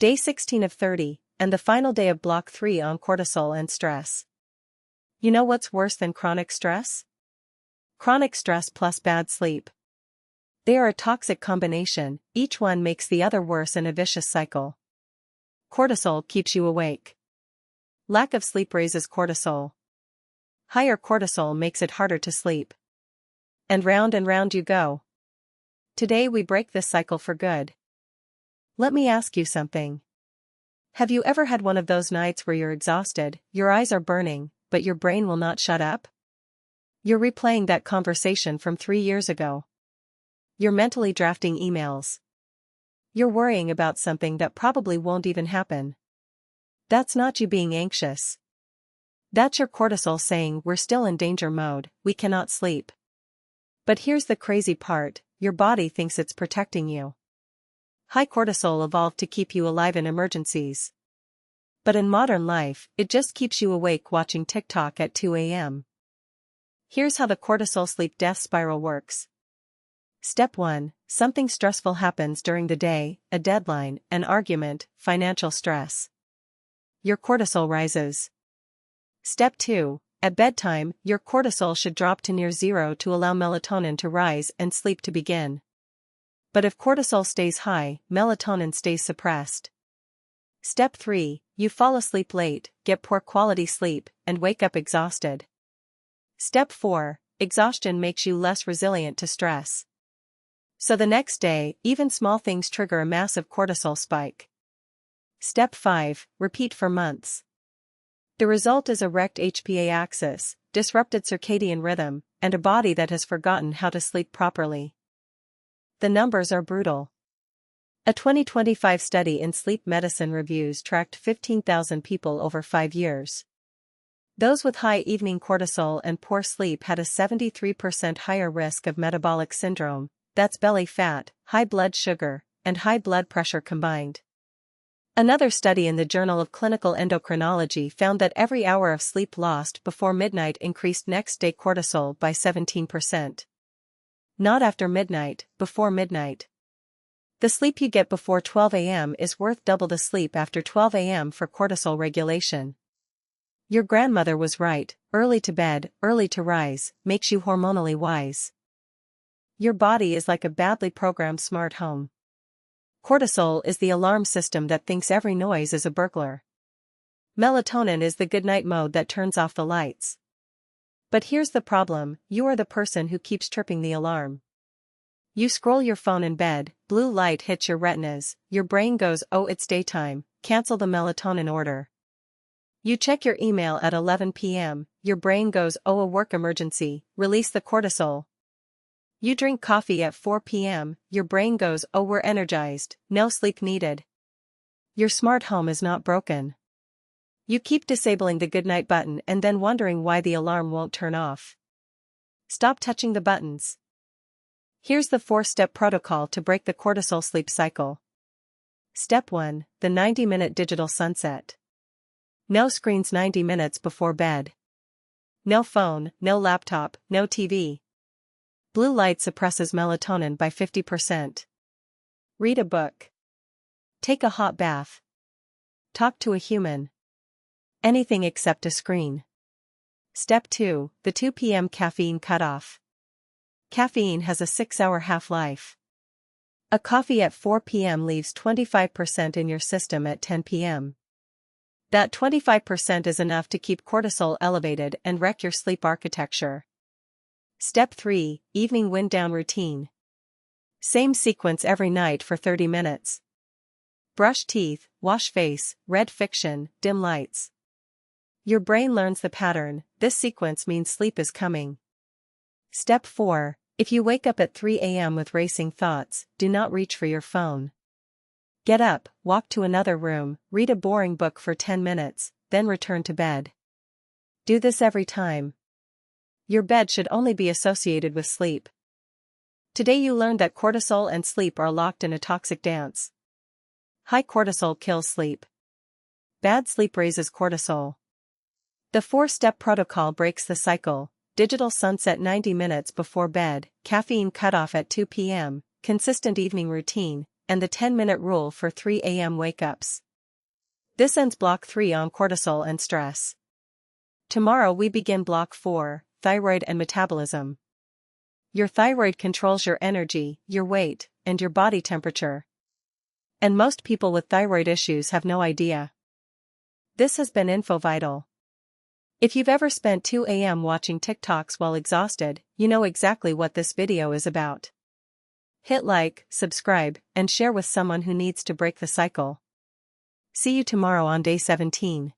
Day 16 of 30, and the final day of Block 3 on cortisol and stress. You know what's worse than chronic stress? Chronic stress plus bad sleep. They are a toxic combination, each one makes the other worse in a vicious cycle. Cortisol keeps you awake. Lack of sleep raises cortisol. Higher cortisol makes it harder to sleep. And round you go. Today we break this cycle for good. Let me ask you something. Have you ever had one of those nights where you're exhausted, your eyes are burning, but your brain will not shut up? You're replaying that conversation from 3 years ago. You're mentally drafting emails. You're worrying about something that probably won't even happen. That's not you being anxious. That's your cortisol saying we're still in danger mode, we cannot sleep. But here's the crazy part, your body thinks it's protecting you. High cortisol evolved to keep you alive in emergencies. But in modern life, it just keeps you awake watching TikTok at 2 a.m. Here's how the cortisol-sleep death spiral works. Step 1. Something stressful happens during the day, a deadline, an argument, financial stress. Your cortisol rises. Step 2. At bedtime, your cortisol should drop to near zero to allow melatonin to rise and sleep to begin. But if cortisol stays high, melatonin stays suppressed. Step 3. You fall asleep late, get poor quality sleep, and wake up exhausted. Step 4. Exhaustion makes you less resilient to stress. So the next day, even small things trigger a massive cortisol spike. Step 5. Repeat for months. The result is a wrecked HPA axis, disrupted circadian rhythm, and a body that has forgotten how to sleep properly. The numbers are brutal. A 2025 study in Sleep Medicine Reviews tracked 15,000 people over 5 years. Those with high evening cortisol and poor sleep had a 73% higher risk of metabolic syndrome, that's belly fat, high blood sugar, and high blood pressure combined. Another study in the Journal of Clinical Endocrinology found that every hour of sleep lost before midnight increased next-day cortisol by 17%. Not after midnight, before midnight. The sleep you get before 12 a.m. is worth double the sleep after 12 a.m. for cortisol regulation. Your grandmother was right, early to bed, early to rise, makes you hormonally wise. Your body is like a badly programmed smart home. Cortisol is the alarm system that thinks every noise is a burglar. Melatonin is the goodnight mode that turns off the lights. But here's the problem, you are the person who keeps tripping the alarm. You scroll your phone in bed, blue light hits your retinas, your brain goes, oh it's daytime, cancel the melatonin order. You check your email at 11 p.m., your brain goes, oh a work emergency, release the cortisol. You drink coffee at 4 p.m., your brain goes, oh we're energized, no sleep needed. Your smart home is not broken. You keep disabling the goodnight button and then wondering why the alarm won't turn off. Stop touching the buttons. Here's the 4-step protocol to break the cortisol sleep cycle. Step 1. The 90-minute digital sunset. No screens 90 minutes before bed. No phone, no laptop, no TV. Blue light suppresses melatonin by 50%. Read a book. Take a hot bath. Talk to a human. Anything except a screen. Step 2. The 2 p.m. caffeine cutoff. Caffeine has a 6-hour half-life. A coffee at 4 p.m. leaves 25% in your system at 10 p.m. That 25% is enough to keep cortisol elevated and wreck your sleep architecture. Step 3. Evening wind-down routine. Same sequence every night for 30 minutes. Brush teeth, wash face, read fiction, dim lights. Your brain learns the pattern, this sequence means sleep is coming. Step 4. If you wake up at 3 a.m. with racing thoughts, do not reach for your phone. Get up, walk to another room, read a boring book for 10 minutes, then return to bed. Do this every time. Your bed should only be associated with sleep. Today you learned that cortisol and sleep are locked in a toxic dance. High cortisol kills sleep. Bad sleep raises cortisol. The 4-step protocol breaks the cycle: digital sunset 90 minutes before bed, caffeine cutoff at 2 p.m., consistent evening routine, and the 10-minute rule for 3 a.m. wake-ups. This ends Block 3 on cortisol and stress. Tomorrow we begin Block 4, thyroid and metabolism. Your thyroid controls your energy, your weight, and your body temperature. And most people with thyroid issues have no idea. This has been InfoVital. If you've ever spent 2 a.m. watching TikToks while exhausted, you know exactly what this video is about. Hit like, subscribe, and share with someone who needs to break the cycle. See you tomorrow on day 17.